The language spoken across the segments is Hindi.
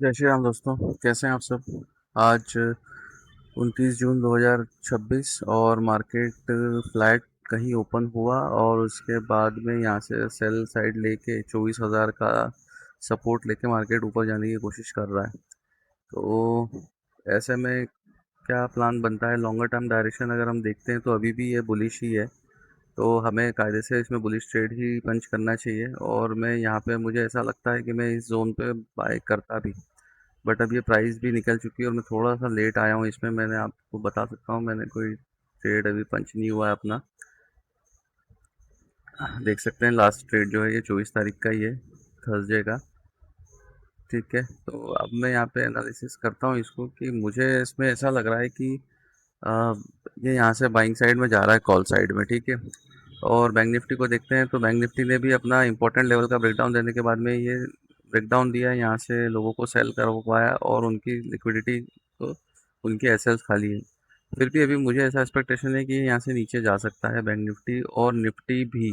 जय श्री राम दोस्तों, कैसे हैं आप सब। आज 29 जून 2026 और मार्केट फ्लैट कहीं ओपन हुआ और उसके बाद में यहाँ से सेल साइड लेके 24,000 का सपोर्ट लेके मार्केट ऊपर जाने की कोशिश कर रहा है। तो ऐसे में क्या प्लान बनता है लॉन्गर टर्म डायरेक्शन अगर हम देखते हैं तो अभी भी ये बुलिश ही है। तो हमें कायदे से इसमें बुलिश ट्रेड ही पंच करना चाहिए और मैं यहाँ पे मुझे ऐसा लगता है कि मैं इस जोन पे बाय करता भी। बट अब ये प्राइस भी निकल चुकी है और मैं थोड़ा सा लेट आया हूँ इसमें। मैंने आपको बता सकता हूँ, मैंने कोई ट्रेड अभी पंच नहीं हुआ है अपना। देख सकते हैं लास्ट ट्रेड जो है ये 24 तारीख का ही है, थर्सडे का। ठीक है, तो अब मैं यहाँ पे एनालिसिस करता हूँ इसको कि मुझे इसमें ऐसा लग रहा है कि आ, ये यहाँ से बाइंग साइड में जा रहा है, कॉल साइड में। ठीक है, और बैंक निफ्टी को देखते हैं तो बैंक निफ्टी ने भी अपना इंपॉर्टेंट लेवल का ब्रेकडाउन देने के बाद में ये ब्रेकडाउन दिया, यहाँ से लोगों को सेल करवाया और उनकी लिक्विडिटी को, उनकी एसेल्स खाली है। फिर भी अभी मुझे ऐसा एक्सपेक्टेशन है कि ये यहाँ से नीचे जा सकता है बैंक निफ्टी और निफ्टी भी।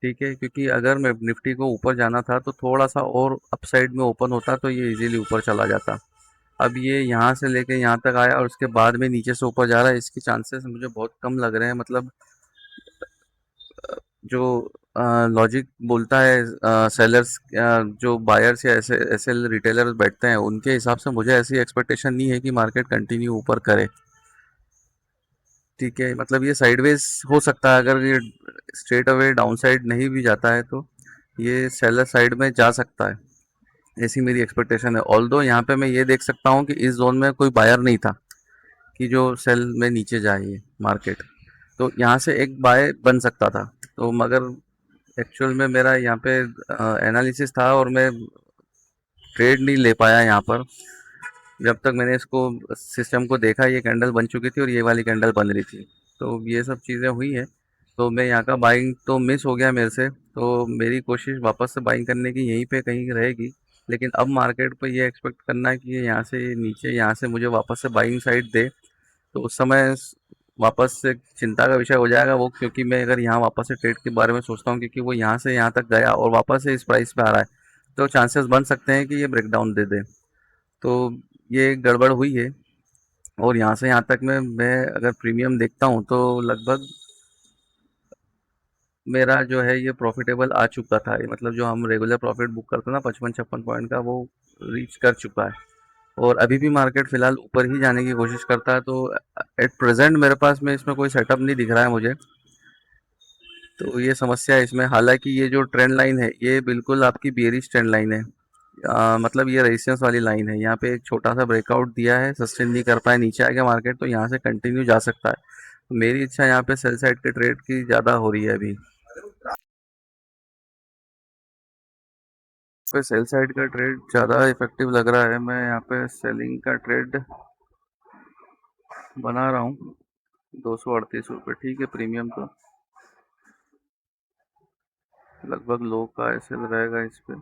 ठीक है, क्योंकि अगर मैं निफ्टी को ऊपर जाना था तो थोड़ा सा और अपसाइड में ओपन होता तो ये इजीली ऊपर चला जाता। अब ये यहाँ से लेके यहाँ तक आया और उसके बाद में नीचे से ऊपर जा रहा है, इसकी चांसेस मुझे बहुत कम लग रहे हैं। मतलब जो लॉजिक बोलता है सेलर्स, जो बायर्स या ऐसे ऐसे रिटेलर्स बैठते हैं उनके हिसाब से मुझे ऐसी एक्सपेक्टेशन नहीं है कि मार्केट कंटिन्यू ऊपर करे। ठीक है, मतलब ये साइडवेज हो सकता है, अगर ये स्ट्रेट अवे डाउन साइड नहीं भी जाता है तो ये सेलर साइड में जा सकता है, ऐसी मेरी एक्सपेक्टेशन है। ऑल्दो यहाँ पे मैं ये देख सकता हूँ कि इस जोन में कोई बायर नहीं था कि जो सेल में नीचे जाए ये मार्केट, तो यहाँ से एक बाय बन सकता था। तो मगर एक्चुअल में मेरा यहाँ पे एनालिसिस था और मैं ट्रेड नहीं ले पाया यहाँ पर। जब तक मैंने इसको सिस्टम को देखा, ये कैंडल बन चुकी थी और ये वाली कैंडल बन रही थी, तो ये सब चीज़ें हुई हैं। तो मैं यहाँ का बाइंग तो मिस हो गया मेरे से, तो मेरी कोशिश वापस से बाइंग करने की यहीं पे कहीं रहेगी। लेकिन अब मार्केट पे ये एक्सपेक्ट करना है कि ये यहाँ से नीचे, यहाँ से मुझे वापस से बाइंग साइड दे, तो उस समय वापस से चिंता का विषय हो जाएगा वो, क्योंकि मैं अगर यहाँ वापस से ट्रेड के बारे में सोचता हूँ, क्योंकि वो यहाँ से यहाँ तक गया और वापस से इस प्राइस पे आ रहा है, तो चांसेस बन सकते हैं कि ये ब्रेकडाउन दे दे। तो ये गड़बड़ हुई है। और यहाँ से यहाँ तक में मैं अगर प्रीमियम देखता हूँ तो लगभग मेरा जो है ये प्रॉफिटेबल आ चुका था। ये मतलब जो हम रेगुलर प्रॉफिट बुक करते हैं ना, 55-56 पॉइंट का, वो रीच कर चुका है। और अभी भी मार्केट फिलहाल ऊपर ही जाने की कोशिश करता है। तो एट प्रेजेंट मेरे पास में इसमें कोई सेटअप नहीं दिख रहा है मुझे। तो ये समस्या है इसमें। हालांकि ये जो ट्रेंड लाइन है ये बिल्कुल आपकी बेयरिश ट्रेंड लाइन है। मतलब ये रेजिस्टेंस वाली लाइन है। यहाँ पे एक छोटा सा ब्रेकआउट दिया है, सस्टेन नहीं कर पाया, नीचे आ गया मार्केट, तो यहाँ से कंटिन्यू जा सकता है। मेरी इच्छा यहाँ पे सेल साइड के ट्रेड की ज़्यादा हो रही है अभी। पे सेल साइड का ट्रेड ज़्यादा इफेक्टिव लग रहा है। मैं यहाँ पे सेलिंग का ट्रेड बना रहा हूँ, 238 रुपये। ठीक है, प्रीमियम तो लगभग लो का ऐसे रहेगा इस पे।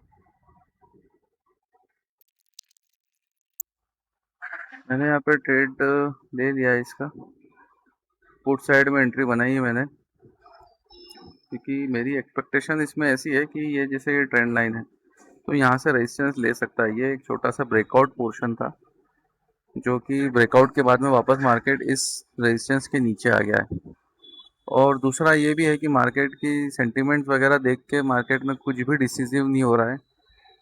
मैंने यहाँ पे ट्रेड ले लिया है इसका, पुट साइड में एंट्री बनाई है मैंने, क्योंकि मेरी एक्सपेक्टेशन इसमें ऐसी है कि ये जैसे ये ट्रेंड लाइन है तो यहाँ से रेजिस्टेंस ले सकता है। ये एक छोटा सा ब्रेकआउट पोर्शन था, जो कि ब्रेकआउट के बाद में वापस मार्केट इस रेजिस्टेंस के नीचे आ गया है। और दूसरा ये भी है कि मार्केट की सेंटीमेंट्स वगैरह देख के मार्केट में कुछ भी डिसीजिव नहीं हो रहा है।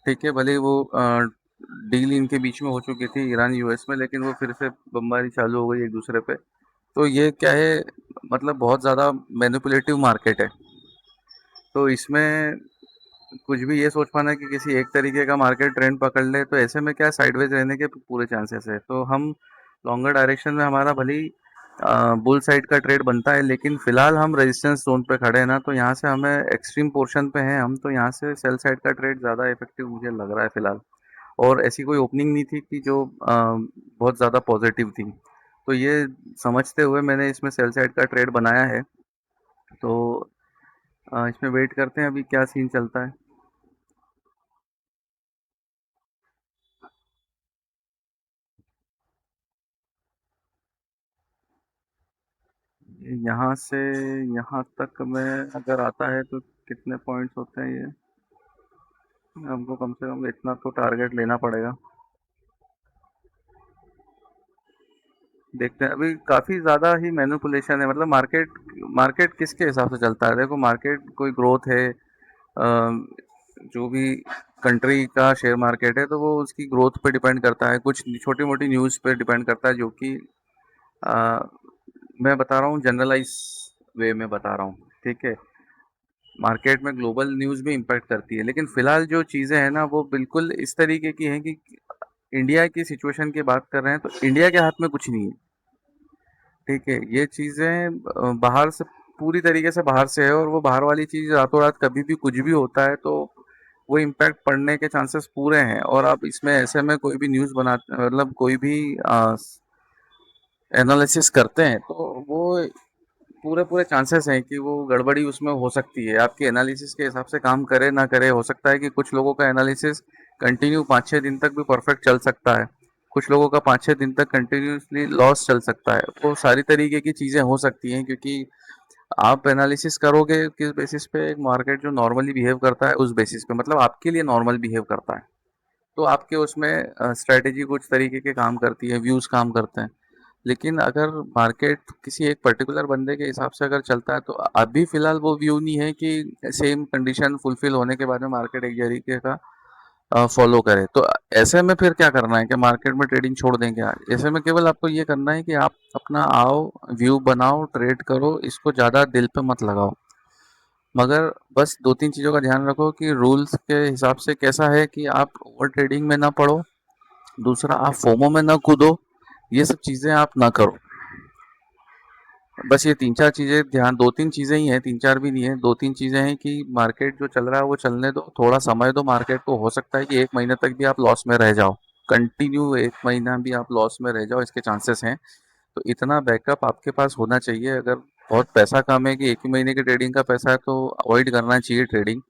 ठीक है, भले वो डील इनके बीच में हो चुकी थी ईरान यूएस में, लेकिन वो फिर से बमबारी चालू हो गई एक दूसरे पे। तो ये क्या है, मतलब बहुत ज़्यादा मैनिपुलेटिव मार्केट है। तो इसमें कुछ भी ये सोच पाना कि किसी एक तरीके का मार्केट ट्रेंड पकड़ ले, तो ऐसे में क्या साइडवेज रहने के पूरे चांसेस है। तो हम लॉन्गर डायरेक्शन में हमारा भले ही बुल साइड का ट्रेड बनता है, लेकिन फिलहाल हम रेजिस्टेंस जोन पे खड़े हैं ना, तो यहाँ से हमें एक्सट्रीम पोर्शन पे हैं हम, तो यहाँ से सेल साइड का ट्रेड ज़्यादा इफेक्टिव मुझे लग रहा है फिलहाल। और ऐसी कोई ओपनिंग नहीं थी कि जो बहुत ज़्यादा पॉजिटिव थी। तो ये समझते हुए मैंने इसमें सेल साइड का ट्रेड बनाया है। तो इसमें वेट करते हैं अभी क्या सीन चलता है। यहाँ से यहाँ तक में अगर आता है तो कितने पॉइंट्स होते हैं ये, हमको कम से कम इतना तो टारगेट लेना पड़ेगा। देखते हैं अभी काफ़ी ज़्यादा ही मैनिपुलेशन है, मतलब मार्केट मार्केट किसके हिसाब से चलता है? देखो मार्केट कोई ग्रोथ है, जो भी कंट्री का शेयर मार्केट है तो वो उसकी ग्रोथ पे डिपेंड करता है, कुछ छोटी मोटी न्यूज़ पे डिपेंड करता है, जो कि अ, मैं बता रहा हूँ जनरलाइज वे में बता रहा हूँ, ठीक है। मार्केट में ग्लोबल न्यूज़ भी इम्पैक्ट करती है, लेकिन फिलहाल जो चीज़ें हैं ना वो बिल्कुल इस तरीके की हैं कि इंडिया की सिचुएशन की बात कर रहे हैं तो इंडिया के हाथ में कुछ नहीं है, ठीक है। ये चीज़ें बाहर से पूरी तरीके से बाहर से है, और वो बाहर वाली चीज़ रातों रात कभी भी कुछ भी होता है तो वो इम्पैक्ट पड़ने के चांसेस पूरे हैं। और आप इसमें ऐसे में कोई भी न्यूज़ बना, मतलब कोई भी एनालिसिस करते हैं तो वो पूरे पूरे चांसेस हैं कि वो गड़बड़ी उसमें हो सकती है, आपके एनालिसिस के हिसाब से काम करे ना करे। हो सकता है कि कुछ लोगों का एनालिसिस कंटिन्यू 5-6 दिन तक भी परफेक्ट चल सकता है, कुछ लोगों का 5-6 दिन तक कंटिन्यूसली लॉस चल सकता है। वो सारी तरीके की चीज़ें हो सकती हैं, क्योंकि आप एनालिसिस करोगे किस बेसिस पे? एक मार्केट जो नॉर्मली बिहेव करता है उस बेसिस पे, मतलब आपके लिए नॉर्मल बिहेव करता है, तो आपके उसमें स्ट्रेटेजी कुछ तरीके के काम करती है, व्यूज़ काम करते हैं। लेकिन अगर मार्केट किसी एक पर्टिकुलर बंदे के हिसाब से अगर चलता है तो अभी फ़िलहाल वो व्यू नहीं है कि सेम कंडीशन फुलफ़िल होने के बाद में मार्केट एक तरीके का फ़ॉलो करे। तो ऐसे में फिर क्या करना है कि मार्केट में ट्रेडिंग छोड़ दें क्या? ऐसे में केवल आपको ये करना है कि आप अपना आओ, व्यू बनाओ, ट्रेड करो, इसको ज़्यादा दिल पे मत लगाओ। मगर बस 2-3 चीज़ों का ध्यान रखो कि रूल्स के हिसाब से कैसा है कि आप ओवर ट्रेडिंग में ना पड़ो, दूसरा आप फोमो में ना कूदो, ये सब चीज़ें आप ना करो। बस ये 3-4 चीज़ें ध्यान, 2-3 चीज़ें ही हैं, 3-4 भी नहीं है, 2-3 चीज़ें हैं कि मार्केट जो चल रहा है वो चलने दो, थोड़ा समय दो मार्केट को। हो सकता है कि 1 महीने तक भी आप लॉस में रह जाओ, कंटिन्यू 1 महीना भी आप लॉस में रह जाओ, इसके चांसेस हैं। तो इतना बैकअप आपके पास होना चाहिए। अगर बहुत पैसा कम है कि 1 ही महीने की ट्रेडिंग का पैसा है तो अवॉइड करना चाहिए ट्रेडिंग।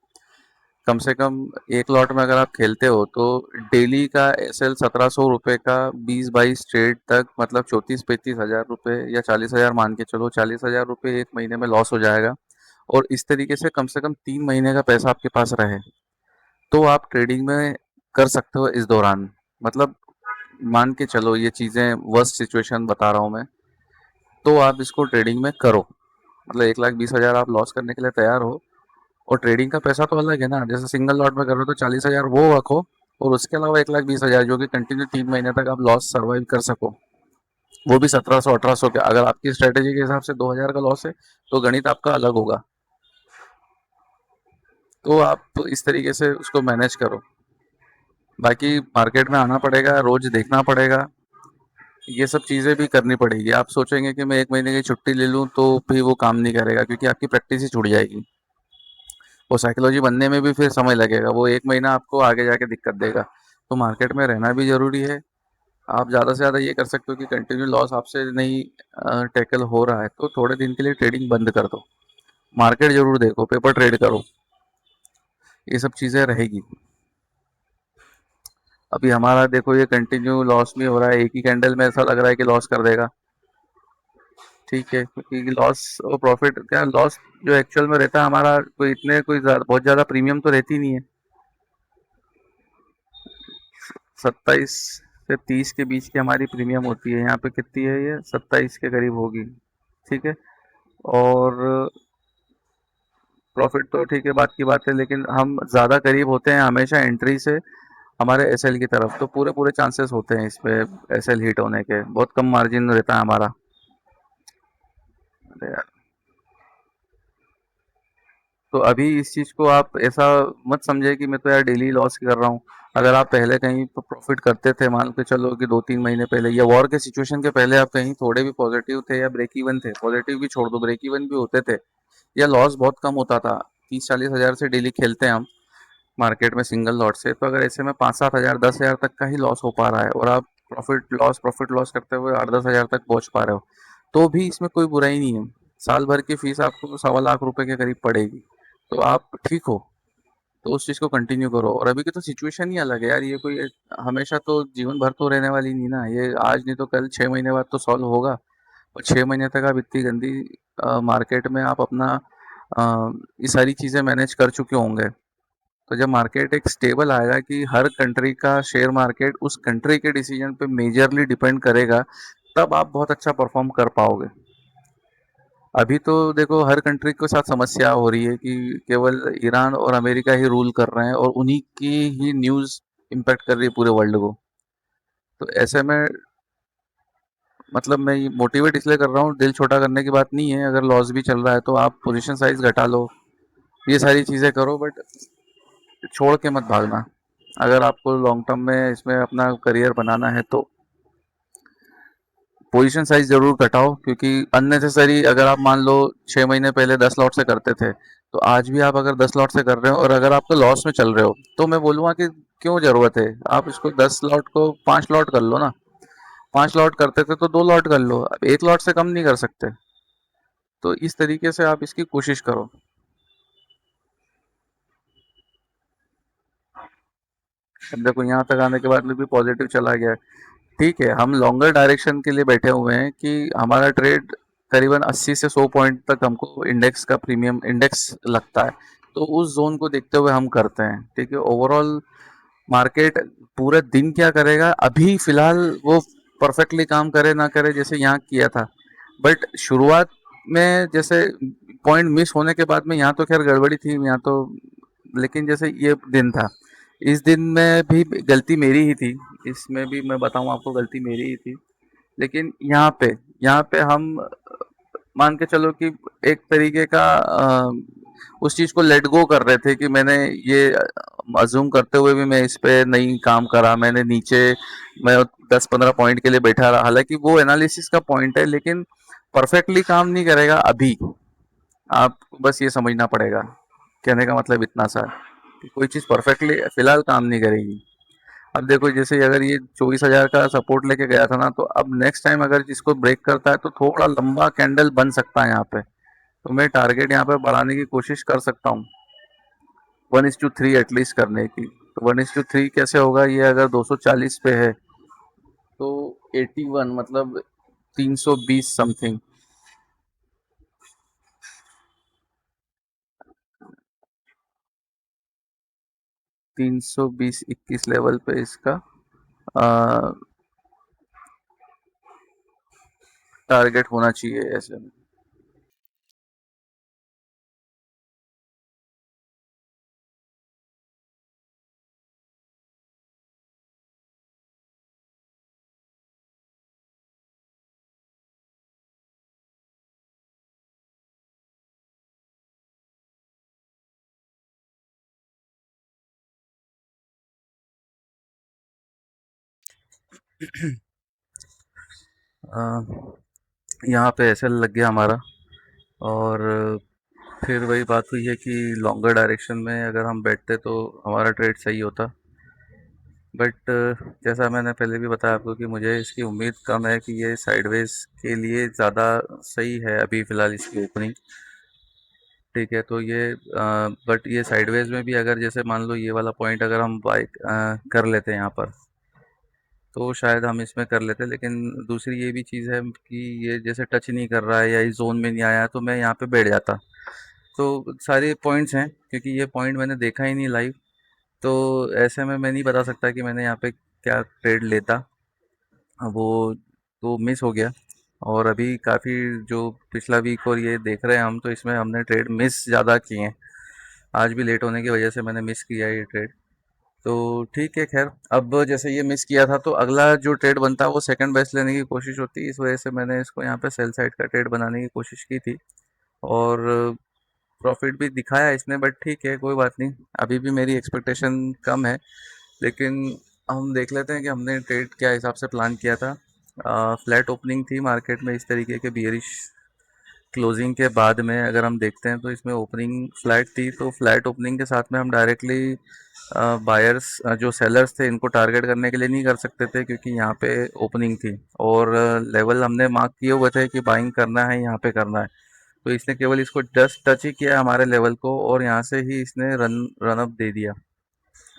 कम से कम एक लॉट में अगर आप खेलते हो तो डेली का एसएल 1700 रुपये का 20-22 ट्रेड तक, मतलब 34-35 हज़ार रुपये या 40 हज़ार मान के चलो, 40 हज़ार रुपये 1 महीने में लॉस हो जाएगा। और इस तरीके से कम 3 महीने का पैसा आपके पास रहे तो आप ट्रेडिंग में कर सकते हो इस दौरान। मतलब मान के चलो ये चीज़ें वर्स्ट सिचुएशन बता रहा हूँ मैं, तो आप इसको ट्रेडिंग में करो। मतलब 1,20,000 आप लॉस करने के लिए तैयार हो, और ट्रेडिंग का पैसा तो अलग है ना, जैसे सिंगल लॉट में कर रहे हो तो 40 हज़ार वो रखो, और उसके अलावा 1,20,000 जो कि कंटिन्यू 3 महीने तक आप लॉस सर्वाइव कर सको, वो भी 1700-1800 के। अगर आपकी स्ट्रेटेजी के हिसाब से 2,000 का लॉस है तो गणित आपका अलग होगा। तो आप इस तरीके से उसको मैनेज करो। बाकी मार्केट में आना पड़ेगा, रोज देखना पड़ेगा, ये सब चीज़ें भी करनी पड़ेगी। आप सोचेंगे कि मैं 1 महीने की छुट्टी ले लूँ तो भी वो काम नहीं करेगा, क्योंकि आपकी प्रैक्टिस ही छूट जाएगी। वो साइकोलॉजी बनने में भी फिर समय लगेगा, वो 1 महीना आपको आगे जाके दिक्कत देगा। तो मार्केट में रहना भी ज़रूरी है। आप ज़्यादा से ज़्यादा ये कर सकते हो कि कंटिन्यू लॉस आपसे नहीं टैकल हो रहा है तो थोड़े दिन के लिए ट्रेडिंग बंद कर दो, मार्केट ज़रूर देखो, पेपर ट्रेड करो, ये सब चीज़ें रहेगी। अभी हमारा देखो ये कंटिन्यू लॉस में हो रहा है, एक ही कैंडल में ऐसा लग रहा है कि लॉस कर देगा, ठीक है। क्योंकि लॉस और प्रॉफिट क्या, लॉस जो एक्चुअल में रहता है हमारा कोई बहुत ज़्यादा प्रीमियम तो रहती नहीं है। 27 से 30 के बीच की हमारी प्रीमियम होती है, यहाँ पे कितनी है? ये 27 के करीब होगी, ठीक है। और प्रॉफिट तो ठीक है, बात की बात है, लेकिन हम ज़्यादा करीब होते हैं हमेशा एंट्री से हमारे एसएल की तरफ, तो पूरे पूरे चांसेस होते हैं इस पे एसएल हिट होने के, बहुत कम मार्जिन रहता है हमारा। अरे यार, तो अभी इस चीज़ को आप ऐसा मत समझे कि मैं तो यार डेली लॉस कर रहा हूँ। अगर आप पहले कहीं प्रॉफिट करते थे, मान के चलो कि 2-3 महीने पहले या वॉर के सिचुएशन के पहले आप कहीं थोड़े भी पॉजिटिव थे या ब्रेक इवन थे, पॉजिटिव भी छोड़ दो, ब्रेक इवन भी होते थे, या लॉस बहुत कम होता था, 30-40 हज़ार से डेली खेलते हैं हम मार्केट में सिंगल लॉट से, तो अगर ऐसे में 5-7 हज़ार 10 हज़ार तक का ही लॉस हो पा रहा है और आप प्रॉफिट लॉस करते हुए 8-10 हज़ार तक पहुंच पा रहे हो, तो भी इसमें कोई बुराई नहीं है। साल भर की फीस आपको 1.25 लाख रुपए के करीब पड़ेगी, तो आप ठीक हो, तो उस चीज़ को कंटिन्यू करो। और अभी की तो सिचुएशन ही अलग है यार, ये कोई हमेशा तो जीवन भर तो रहने वाली नहीं ना, ये आज नहीं तो कल 6 महीने बाद तो सॉल्व होगा। और 6 महीने तक आप इतनी गंदी मार्केट में आप अपना ये सारी चीज़ें मैनेज कर चुके होंगे। तो जब मार्केट एक स्टेबल आएगा कि हर कंट्री का शेयर मार्केट उस कंट्री के डिसीजन पे मेजरली डिपेंड करेगा तब आप बहुत अच्छा परफॉर्म कर पाओगे। अभी तो देखो हर कंट्री के साथ समस्या हो रही है कि केवल ईरान और अमेरिका ही रूल कर रहे हैं और उन्हीं की ही न्यूज़ इम्पैक्ट कर रही है पूरे वर्ल्ड को। तो ऐसे में मतलब मैं मोटिवेट इसलिए कर रहा हूँ, दिल छोटा करने की बात नहीं है, अगर लॉस भी चल रहा है तो आप पोजीशन साइज घटा लो, ये सारी चीज़ें करो, बट छोड़ के मत भागना। अगर आपको लॉन्ग टर्म में इसमें अपना करियर बनाना है तो पोजीशन साइज जरूर घटाओ, क्योंकि अननेसेसरी अगर आप मान लो 6 महीने पहले 10 लॉट से करते थे, तो आज भी आप अगर 10 लॉट से कर रहे हो और अगर आपको लॉस में चल रहे हो, तो मैं बोलूँगा कि क्यों ज़रूरत है, आप इसको 10 लॉट को 5 लॉट कर लो ना। 5 लॉट करते थे तो 2 लॉट कर लो, अब 1 लॉट से कम नहीं कर सकते। तो इस तरीके से आप इसकी कोशिश करो। अब देखो यहाँ तक आने के बाद में भी पॉजिटिव चला गया है। ठीक है, हम लॉन्गर डायरेक्शन के लिए बैठे हुए हैं कि हमारा ट्रेड करीबन 80 से 100 पॉइंट तक हमको इंडेक्स का प्रीमियम इंडेक्स लगता है, तो उस जोन को देखते हुए हम करते हैं। ठीक है, ओवरऑल मार्केट पूरे दिन क्या करेगा अभी फिलहाल वो परफेक्टली काम करे ना करे जैसे यहाँ किया था, बट शुरुआत में जैसे पॉइंट मिस होने के बाद में यहाँ तो खैर गड़बड़ी थी यहाँ तो, लेकिन जैसे ये दिन था, इस दिन में भी गलती मेरी ही थी, इसमें भी मैं बताऊं आपको गलती मेरी ही थी। लेकिन यहाँ पे हम मान के चलो कि एक तरीके का उस चीज को लेट गो कर रहे थे कि मैंने ये अज्यूम करते हुए भी मैं इस पे नहीं काम करा, मैंने नीचे मैं 10-15 पॉइंट के लिए बैठा रहा, हालांकि वो एनालिसिस का पॉइंट है, लेकिन परफेक्टली काम नहीं करेगा अभी। आपको बस ये समझना पड़ेगा, कहने का मतलब इतना सा है कि कोई चीज़ परफेक्टली फिलहाल काम नहीं करेगी। अब देखो जैसे अगर ये 24,000 का सपोर्ट लेके गया था ना, तो अब नेक्स्ट टाइम अगर इसको ब्रेक करता है तो थोड़ा लंबा कैंडल बन सकता है यहाँ पे, तो मैं टारगेट यहाँ पे बढ़ाने की कोशिश कर सकता हूँ 1:3 एटलीस्ट करने की। तो 1:3 कैसे होगा, ये अगर 240 पे है तो 81 मतलब 320 समथिंग। 320-21 लेवल पे इसका टारगेट होना चाहिए ऐसे में। यहाँ पे ऐसे लग गया हमारा, और फिर वही बात हुई है कि लॉन्गर डायरेक्शन में अगर हम बैठते तो हमारा ट्रेड सही होता, बट जैसा मैंने पहले भी बताया आपको कि मुझे इसकी उम्मीद कम है कि ये साइडवेज के लिए ज़्यादा सही है अभी फ़िलहाल इसकी ओपनिंग। ठीक है, तो ये बट ये साइडवेज में भी अगर जैसे मान लो ये वाला पॉइंट अगर हम बाई कर लेते हैं यहाँ पर, तो शायद हम इसमें कर लेते, लेकिन दूसरी ये भी चीज़ है कि ये जैसे टच नहीं कर रहा है या इस जोन में नहीं आया तो मैं यहाँ पे बैठ जाता। तो सारे पॉइंट्स हैं, क्योंकि ये पॉइंट मैंने देखा ही नहीं लाइव, तो ऐसे में मैं नहीं बता सकता कि मैंने यहाँ पे क्या ट्रेड लेता। वो तो मिस हो गया, और अभी काफ़ी जो पिछला वीक और ये देख रहे हैं हम, तो इसमें हमने ट्रेड मिस ज़्यादा किए हैं। आज भी लेट होने की वजह से मैंने मिस किया है ये ट्रेड। तो ठीक है, खैर अब जैसे ये मिस किया था तो अगला जो ट्रेड बनता है वो सेकंड बेस्ट लेने की कोशिश होती है, इस वजह से मैंने इसको यहाँ पे सेल साइड का ट्रेड बनाने की कोशिश की थी, और प्रॉफिट भी दिखाया इसने, बट ठीक है कोई बात नहीं। अभी भी मेरी एक्सपेक्टेशन कम है, लेकिन हम देख लेते हैं कि हमने ट्रेड क्या हिसाब से प्लान किया था। फ्लैट ओपनिंग थी मार्केट में, इस तरीके के बियरिश क्लोजिंग के बाद में अगर हम देखते हैं तो इसमें ओपनिंग फ्लैट थी, तो फ्लैट ओपनिंग के साथ में हम डायरेक्टली बायर्स जो सेलर्स थे इनको टारगेट करने के लिए नहीं कर सकते थे, क्योंकि यहाँ पे ओपनिंग थी और लेवल हमने मार्क किए हुए थे कि बाइंग करना है यहाँ पे करना है। तो इसने केवल इसको जस्ट टच ही किया हमारे लेवल को और यहाँ से ही इसने रन अप दे दिया,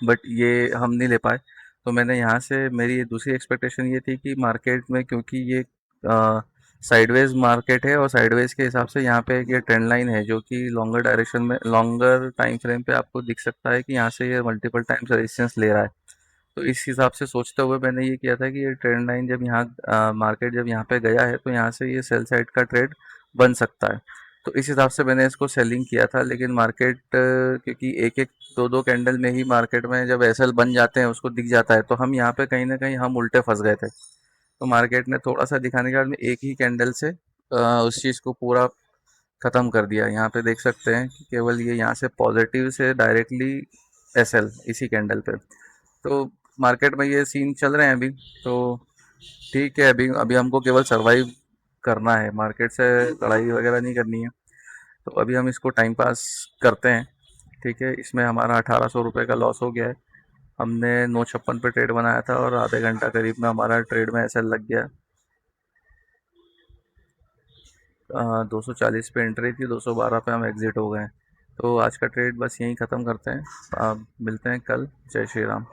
बट ये हम नहीं ले पाए। तो मैंने यहाँ से मेरी दूसरी एक्सपेक्टेशन ये थी कि मार्केट में, क्योंकि ये साइडवेज मार्केट है और साइडवेज के हिसाब से यहाँ पे एक ये ट्रेंड लाइन है जो कि लॉन्गर डायरेक्शन में लॉन्गर टाइम फ्रेम पे आपको दिख सकता है कि यहाँ से ये मल्टीपल टाइम्स रेजिस्टेंस ले रहा है। तो इस हिसाब से सोचते हुए मैंने ये किया था कि ये ट्रेंड लाइन जब यहाँ मार्केट जब यहाँ पे गया है तो यहाँ से ये सेल साइड का ट्रेड बन सकता है। तो इस हिसाब से मैंने इसको सेलिंग किया था, लेकिन मार्केट क्योंकि एक एक दो दो कैंडल में ही मार्केट में जब एसएल बन जाते हैं उसको दिख जाता है, तो हम यहाँ पे कहीं ना कहीं हम उल्टे फंस गए थे। तो मार्केट ने थोड़ा सा दिखाने के बाद में एक ही कैंडल से उस चीज़ को पूरा ख़त्म कर दिया। यहाँ पे देख सकते हैं कि केवल ये यहाँ से पॉजिटिव से डायरेक्टली एसएल इसी कैंडल पे। तो मार्केट में ये सीन चल रहे हैं अभी। तो ठीक है, अभी अभी हमको केवल सरवाइव करना है, मार्केट से लड़ाई वगैरह नहीं करनी है। तो अभी हम इसको टाइम पास करते हैं। ठीक है, इसमें हमारा 1800 रुपये का लॉस हो गया है। हमने 956 पे ट्रेड बनाया था और आधे घंटा करीब में हमारा ट्रेड में ऐसा लग गया। 240 पे एंट्री थी, 212 पे हम एग्ज़िट हो गए। तो आज का ट्रेड बस यहीं ख़त्म करते हैं। मिलते हैं कल। जय श्री राम।